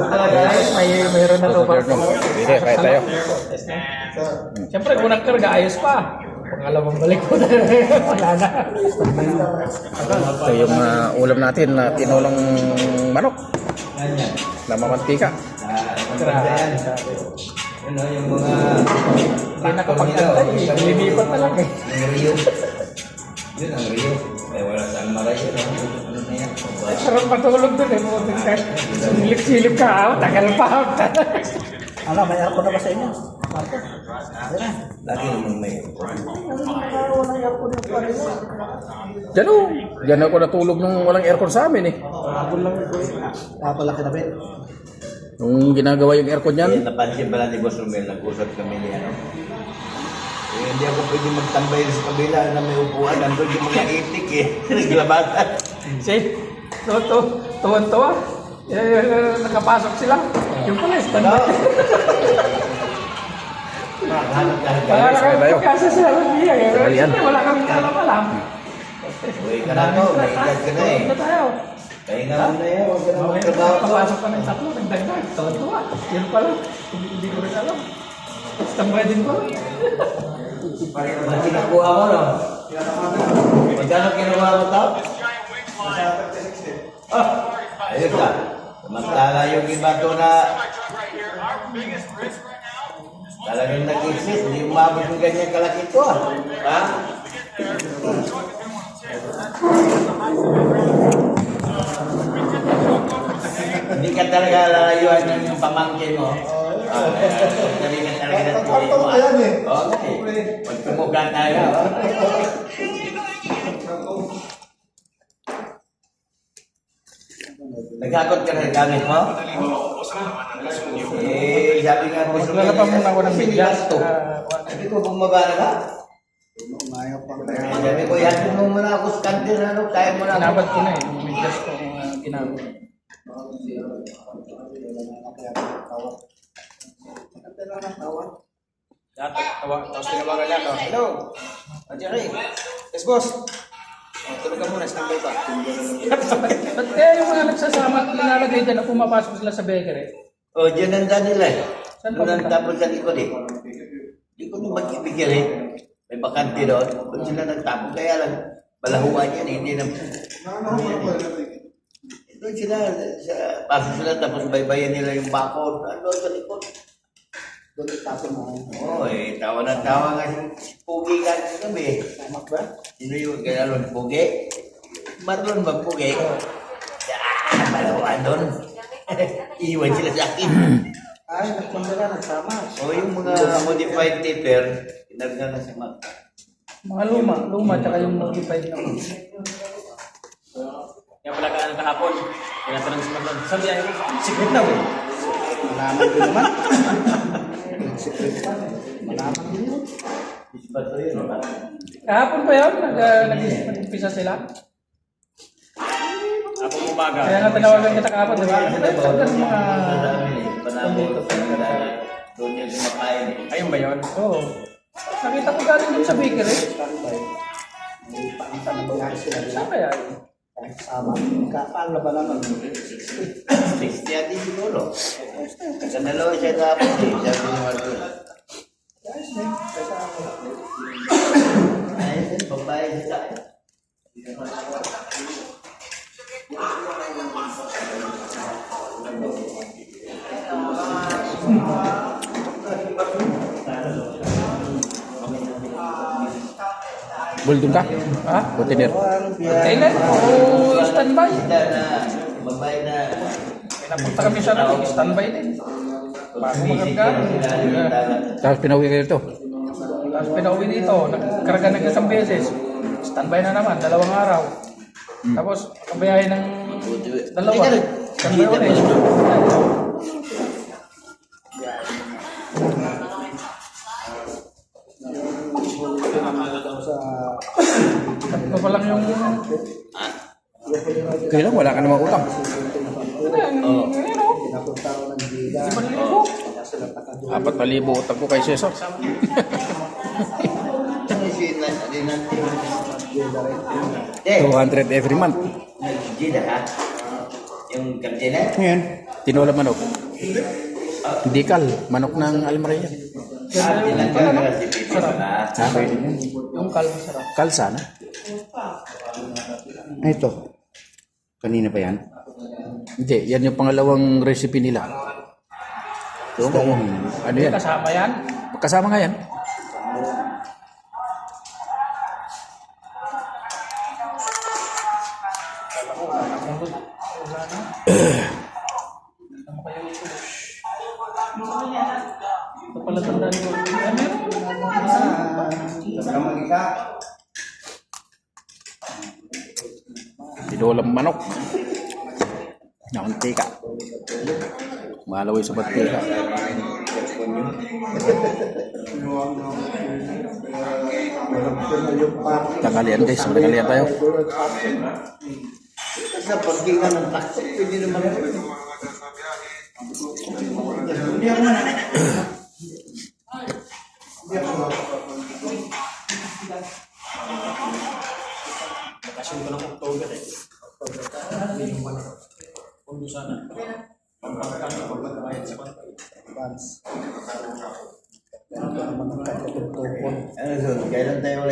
Mayroon na to pa. Hindi, kaya tayo. Siyempre, unang karga, ayos pa. Pangalawang balik ko na. Wala na. Ito yung ulam natin na tinulang manok. Na mamantika. Ano yung mga Hindi nakapag-antay. Lilipat na lang eh. yung Rio. Yun ang Rio. Eh wala saan maray yun. Ano na yan? Sarap matulog dun eh. Silip-silip ka. Tagal pa. Ano, may aircon na ba sa inyo? Marco? Lagi naman may. Diyan o. Diyan ako natulog nung walang aircon sa amin eh. Hapon lang ito eh. Hapon lang kinabit. Nung ginagawa yung aircon Eh, yan. napansin pala ni Boss Romel, nag-usap kami ni ano. Eh, hindi ako pwede magtambay sa kabila na may upuan. Nandun yung mga itik eh. Naglabatan. See? Tuwan-tuwa. Nakapasok sila. Yung pala, standby. Hanap lahat Wala kayo. kami tayo. pagkasa sa Rabia. Kalian. Wala kami alam-alam. Uy, ka na to. May edad ka na eh. Ito tayo. Kaya nga mo na yan. Huwag ka na Okay, magtrabaho pa. papasok ka ng tatlo, nagdagdag. Tuwan-tuwa. Yun pala. Hindi ko rin alam. Standby din pala. Ang kinukuha mo no? Magkano kinuha mo to? Ayun ka. Samantala yung iba to na talagang nag-exist. Hindi umabot yung ganyan kalaki ito ah. Ha? Hindi ka talaga lalayuan yung pamangkin mo. Hindi ka talaga natuloy mo. Okay. Magtumugla tayo. Nagkakot ka ng gamit mo? Eh, sabi nga po Maglala pa muna ako ng bigas. Sabi ko, bumaba na ba? Umayaw pa Sabi ko, yatin mo muna ako sa kantin, ano, kaya mo na Kinabad ko na eh. Yung bigas ko ginagawa. Tapos tinawagan lang, no? Hello! Jerry! Yes, boss! Tulog ka muna, standby pa. Ba't kaya yung mga nagsasama at nilalagay dyan na pumapasok sila sa bakery? O, dyan nanda nila eh. Saan Doon ang papunta? tapos sa likod eh. Hindi ko nung mag-ibigyan eh. May bakante doon. Doon sila nagtapos. Kaya lang, balahuan yan eh. Hindi na... Doon sila, pasok sila tapos baybayan nila yung bako. Ano sa likod? doon tapon mo. Oo eh, tawa ng tawa nga si Pugi ka kami. Tamak ba? Sino yung gano'n, Pugi? Marlon ba Pugi? Balahuan doon. Iwan sila sa akin. Ay, nagpunta nagsama. O yung mga modified tipper, pinagna na si Mac. Mga luma, tsaka yung modified na. Kaya pala ka ano kahapon. Tinatanong si Marlon. Sabi niya, secret daw eh. Malaman din naman. Secret pa. Malaman din yun. Ispat to yun, ba? Kahapon pa yun, nag-umpisa sila. Ako umaga. Kaya nga tinawagan kita kahapon, di ba? Ano ba yung sagot ng mga... Panabot, doon yung kumakain eh. Ayun ba yun? Oo. Nakita ko galing dun sa bakery. Standby. May pakita na ba sila nila? Saan kaya? Sama. Paano ba naman? 60 atin siguro. Sa dalawa siya tapos eh. Sabi ni Marlon. Guys, may kasama. Ayun, babae siya. Buldong ka? Ha? Container. Kailan? Oo, standby. Babae na. Pinapunta kami sa natin, standby din. Bago makarga. Tapos pinauwi kayo ito. Tapos pinauwi dito, nagkarga ng isang beses. Standby na naman, 2 araw. Tapos, kabayahin ng 2. Standby ulit. Tatlo pa lang yung... Kailan wala ka namang utang. Ano? Pinapunta ko ng Giga. 5,000. 4,000 utang ko kay Cesar. Eh, 200 every month. Gina ha? Yung kantina? Ngayon, Tinola manok. Hindi kal, manok ng Almaria. Tinanggal na si Pipi pala. Ha? Yung kalma sarap. Kal sana. ito. Kanina pa yan? Hindi, yan yung pangalawang recipe nila. So, ano yan? Kasama yan. Kasama nga yan. Ito pala tanda ni Lord. Tinolang manok. Nakuntika. Malaway sa batika. Tanghalian guys, tanghalian tayo. Sa pagkingan ng takso, pwede naman. Hindi ako na. Bakasyon ko ng October eh. Pundo sana. Pagpapakang na pagbabayad sa bantay. Ano, so, kailan tayo ulit?